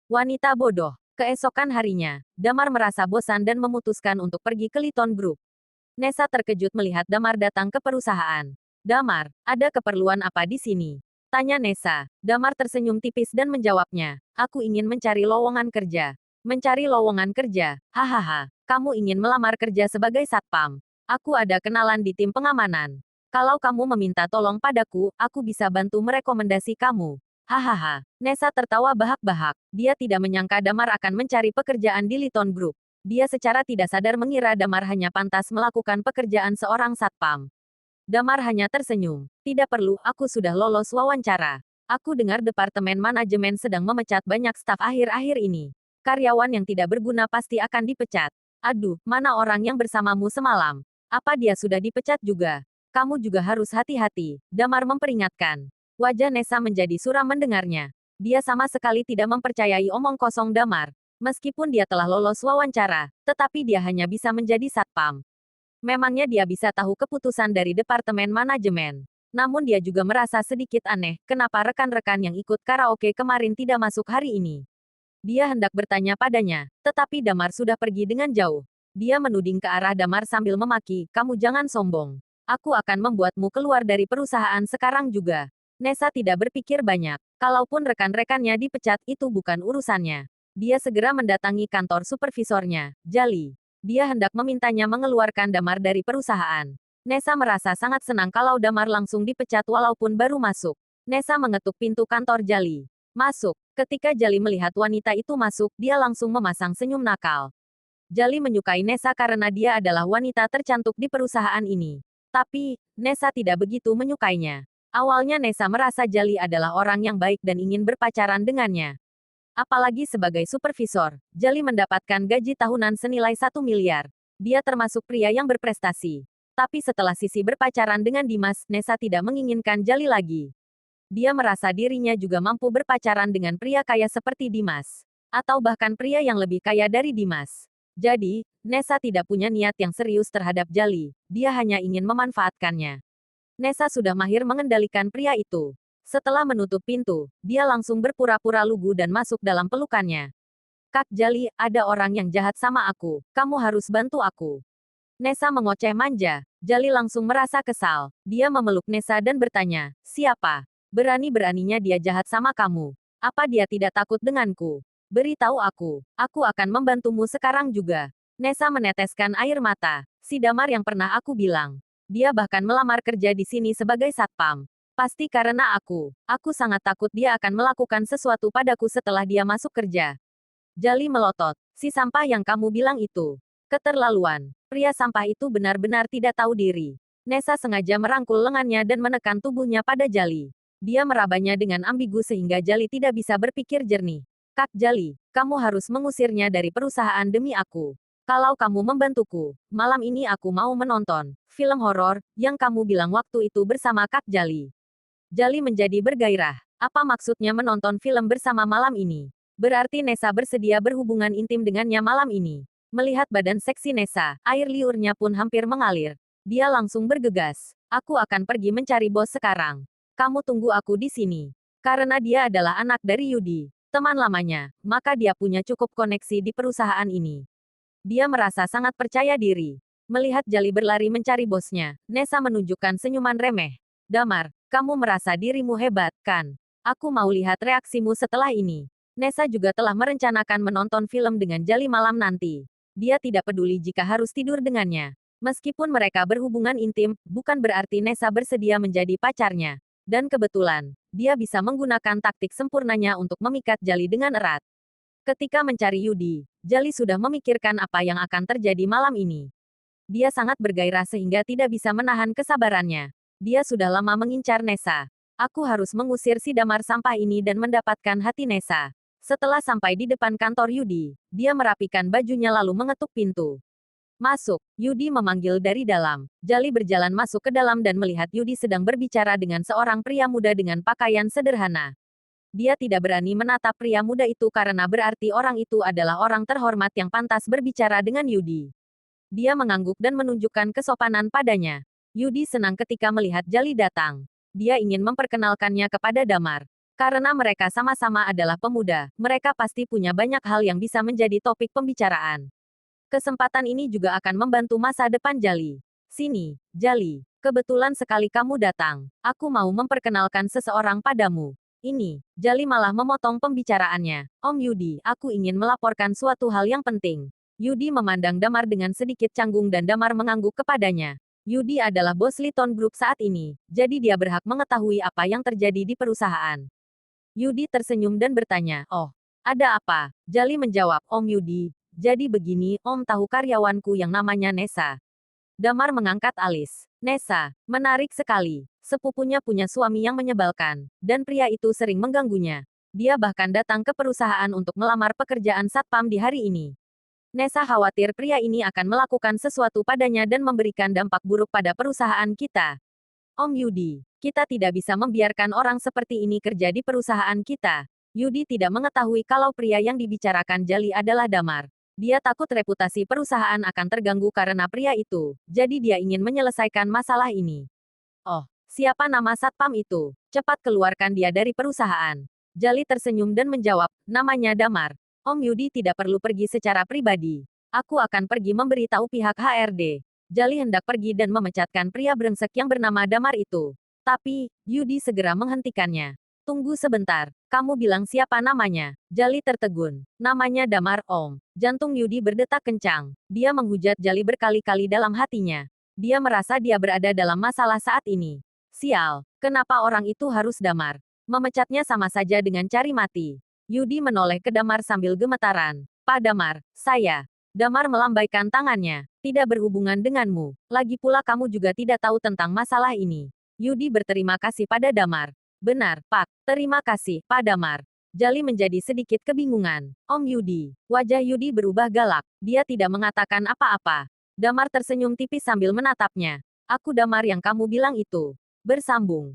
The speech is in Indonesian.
Wanita bodoh. Keesokan harinya, Damar merasa bosan dan memutuskan untuk pergi ke Liton Group. Nessa terkejut melihat Damar datang ke perusahaan. Damar, ada keperluan apa di sini? Tanya Nessa. Damar tersenyum tipis dan menjawabnya. Aku ingin mencari lowongan kerja. Mencari lowongan kerja? Hahaha. Kamu ingin melamar kerja sebagai satpam. Aku ada kenalan di tim pengamanan. Kalau kamu meminta tolong padaku, aku bisa bantu merekomendasi kamu. Hahaha. Nessa tertawa bahak-bahak. Dia tidak menyangka Damar akan mencari pekerjaan di Liton Group. Dia secara tidak sadar mengira Damar hanya pantas melakukan pekerjaan seorang satpam. Damar hanya tersenyum. Tidak perlu, aku sudah lolos wawancara. Aku dengar departemen manajemen sedang memecat banyak staf akhir-akhir ini. Karyawan yang tidak berguna pasti akan dipecat. Aduh, mana orang yang bersamamu semalam? Apa dia sudah dipecat juga? Kamu juga harus hati-hati, Damar memperingatkan. Wajah Nessa menjadi suram mendengarnya. Dia sama sekali tidak mempercayai omong kosong Damar. Meskipun dia telah lolos wawancara, tetapi dia hanya bisa menjadi satpam. Memangnya dia bisa tahu keputusan dari departemen manajemen. Namun dia juga merasa sedikit aneh, kenapa rekan-rekan yang ikut karaoke kemarin tidak masuk hari ini. Dia hendak bertanya padanya, tetapi Damar sudah pergi dengan jauh. Dia menuding ke arah Damar sambil memaki, kamu jangan sombong. Aku akan membuatmu keluar dari perusahaan sekarang juga. Nessa tidak berpikir banyak. Kalaupun rekan-rekannya dipecat, itu bukan urusannya. Dia segera mendatangi kantor supervisornya, Jali. Dia hendak memintanya mengeluarkan Damar dari perusahaan. Nessa merasa sangat senang kalau Damar langsung dipecat walaupun baru masuk. Nessa mengetuk pintu kantor Jali. Masuk. Ketika Jali melihat wanita itu masuk, dia langsung memasang senyum nakal. Jali menyukai Nessa karena dia adalah wanita tercantik di perusahaan ini. Tapi, Nessa tidak begitu menyukainya. Awalnya Nessa merasa Jali adalah orang yang baik dan ingin berpacaran dengannya. Apalagi sebagai supervisor, Jali mendapatkan gaji tahunan senilai 1 miliar. Dia termasuk pria yang berprestasi. Tapi setelah Sisi berpacaran dengan Dimas, Nessa tidak menginginkan Jali lagi. Dia merasa dirinya juga mampu berpacaran dengan pria kaya seperti Dimas. Atau bahkan pria yang lebih kaya dari Dimas. Jadi, Nessa tidak punya niat yang serius terhadap Jali. Dia hanya ingin memanfaatkannya. Nessa sudah mahir mengendalikan pria itu. Setelah menutup pintu, dia langsung berpura-pura lugu dan masuk dalam pelukannya. Kak Jali, ada orang yang jahat sama aku. Kamu harus bantu aku. Nessa mengoceh manja. Jali langsung merasa kesal. Dia memeluk Nessa dan bertanya, siapa? Berani-beraninya dia jahat sama kamu. Apa dia tidak takut denganku? Beritahu aku akan membantumu sekarang juga. Nessa meneteskan air mata. Si Damar yang pernah aku bilang. Dia bahkan melamar kerja di sini sebagai satpam. Pasti karena aku. Aku sangat takut dia akan melakukan sesuatu padaku setelah dia masuk kerja. Jali melotot. Si sampah yang kamu bilang itu. Keterlaluan. Pria sampah itu benar-benar tidak tahu diri. Nessa sengaja merangkul lengannya dan menekan tubuhnya pada Jali. Dia merabanya dengan ambigu sehingga Jali tidak bisa berpikir jernih. Kak Jali, kamu harus mengusirnya dari perusahaan demi aku. Kalau kamu membantuku, malam ini aku mau menonton film horor yang kamu bilang waktu itu bersama Kak Jali. Jali menjadi bergairah. Apa maksudnya menonton film bersama malam ini? Berarti Nessa bersedia berhubungan intim dengannya malam ini. Melihat badan seksi Nessa, air liurnya pun hampir mengalir. Dia langsung bergegas. Aku akan pergi mencari bos sekarang. Kamu tunggu aku di sini. Karena dia adalah anak dari Yudi, teman lamanya, maka dia punya cukup koneksi di perusahaan ini. Dia merasa sangat percaya diri. Melihat Jali berlari mencari bosnya, Nessa menunjukkan senyuman remeh. Damar, kamu merasa dirimu hebat, kan? Aku mau lihat reaksimu setelah ini. Nessa juga telah merencanakan menonton film dengan Jali malam nanti. Dia tidak peduli jika harus tidur dengannya. Meskipun mereka berhubungan intim, bukan berarti Nessa bersedia menjadi pacarnya. Dan kebetulan, dia bisa menggunakan taktik sempurnanya untuk memikat Jali dengan erat. Ketika mencari Yudi, Jali sudah memikirkan apa yang akan terjadi malam ini. Dia sangat bergairah sehingga tidak bisa menahan kesabarannya. Dia sudah lama mengincar Nessa. Aku harus mengusir si Damar sampah ini dan mendapatkan hati Nessa. Setelah sampai di depan kantor Yudi, dia merapikan bajunya lalu mengetuk pintu. Masuk, Yudi memanggil dari dalam. Jali berjalan masuk ke dalam dan melihat Yudi sedang berbicara dengan seorang pria muda dengan pakaian sederhana. Dia tidak berani menatap pria muda itu karena berarti orang itu adalah orang terhormat yang pantas berbicara dengan Yudi. Dia mengangguk dan menunjukkan kesopanan padanya. Yudi senang ketika melihat Jali datang. Dia ingin memperkenalkannya kepada Damar. Karena mereka sama-sama adalah pemuda, mereka pasti punya banyak hal yang bisa menjadi topik pembicaraan. Kesempatan ini juga akan membantu masa depan Jali. Sini, Jali. Kebetulan sekali kamu datang. Aku mau memperkenalkan seseorang padamu. Ini, Jali malah memotong pembicaraannya. Om Yudi, aku ingin melaporkan suatu hal yang penting. Yudi memandang Damar dengan sedikit canggung dan Damar mengangguk kepadanya. Yudi adalah bos Liton Group saat ini, jadi dia berhak mengetahui apa yang terjadi di perusahaan. Yudi tersenyum dan bertanya, "Oh, ada apa?" Jali menjawab, "Om Yudi, jadi begini, Om tahu karyawanku yang namanya Nesa." Damar mengangkat alis. Nesa, menarik sekali. Sepupunya punya suami yang menyebalkan, dan pria itu sering mengganggunya. Dia bahkan datang ke perusahaan untuk melamar pekerjaan satpam di hari ini. Nesa khawatir pria ini akan melakukan sesuatu padanya dan memberikan dampak buruk pada perusahaan kita. Om Yudi, kita tidak bisa membiarkan orang seperti ini kerja di perusahaan kita. Yudi tidak mengetahui kalau pria yang dibicarakan Jali adalah Damar. Dia takut reputasi perusahaan akan terganggu karena pria itu, jadi dia ingin menyelesaikan masalah ini. Oh, siapa nama satpam itu? Cepat keluarkan dia dari perusahaan. Jali tersenyum dan menjawab, namanya Damar. Om Yudi tidak perlu pergi secara pribadi. Aku akan pergi memberitahu pihak HRD. Jali hendak pergi dan memecatkan pria brengsek yang bernama Damar itu. Tapi, Yudi segera menghentikannya. Tunggu sebentar, kamu bilang siapa namanya? Jali tertegun. Namanya Damar, Om. Jantung Yudi berdetak kencang. Dia menghujat Jali berkali-kali dalam hatinya. Dia merasa dia berada dalam masalah saat ini. Sial, kenapa orang itu harus Damar? Memecatnya sama saja dengan cari mati. Yudi menoleh ke Damar sambil gemetaran. Pak Damar, saya. Damar melambaikan tangannya. Tidak berhubungan denganmu. Lagi pula kamu juga tidak tahu tentang masalah ini. Yudi berterima kasih pada Damar. Benar, Pak. Terima kasih, Pak Damar. Jali menjadi sedikit kebingungan. Om Yudi. Wajah Yudi berubah galak. Dia tidak mengatakan apa-apa. Damar tersenyum tipis sambil menatapnya. Aku Damar yang kamu bilang itu. Bersambung.